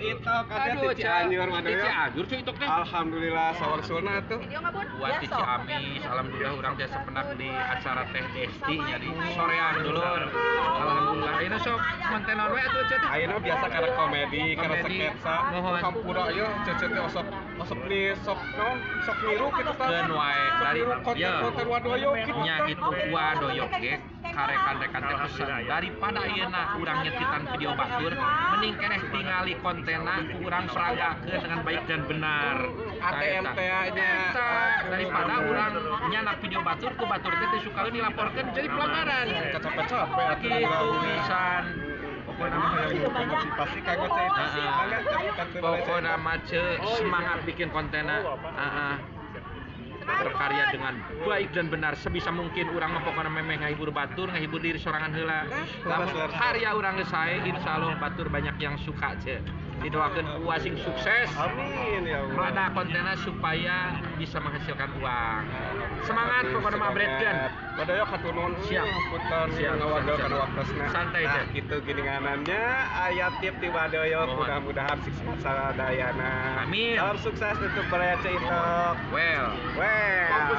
itu kan Aduh, di Cianjur di Cianjur cuy itu teh. Alhamdulillah sawang suna tuh. Buat di Ciamis, alhamdulillah orang teh sepenak di acara teh Desti nya di sorean dulu. Alhamdulillah ini sok mantenan we atuh ceu teh. Ayeuna biasa karena komedi, karena sketsa. Mohon. Kampura ieu cece teh osok sok niru kitu tah. Keun wae dari konten wadoyo kitu nya tah. itu wadoyo ge karekan-rekan teh pesan daripada ayeuna urang nyetitan video batur mending keneh tingali kontenna urang seragakeun dengan baik dan benar. ATM teh nya daripada urang nyanak video batur ku batur teh suka dilaporkeun jadi pelanggaran. Capek-capek atuh Gitu pisan. pokoknya mah yang motivasi kagak teh. Pokoknya mah semangat bikin kontenna. Berkarya dengan baik dan benar sebisa mungkin urang mah pokona memeh ngahibur batur ngahibur diri sorangan heula. Lamun karya urang geus sae insyaallah batur banyak yang suka ce. Didoakeun uasing sukses. Amin ya Allah. Melada kontenna supaya bisa menghasilkan uang. Semangat pokona mah abretkeun. Badoyo katurun Siap. punten ngawagelkeun waktosna. Santai teh. Kitu geuninganannya aya tip di Badoyo mudah-mudahan sukses sadayana. Amin. Salam sukses untuk Baraya Ceitok. Well. Well.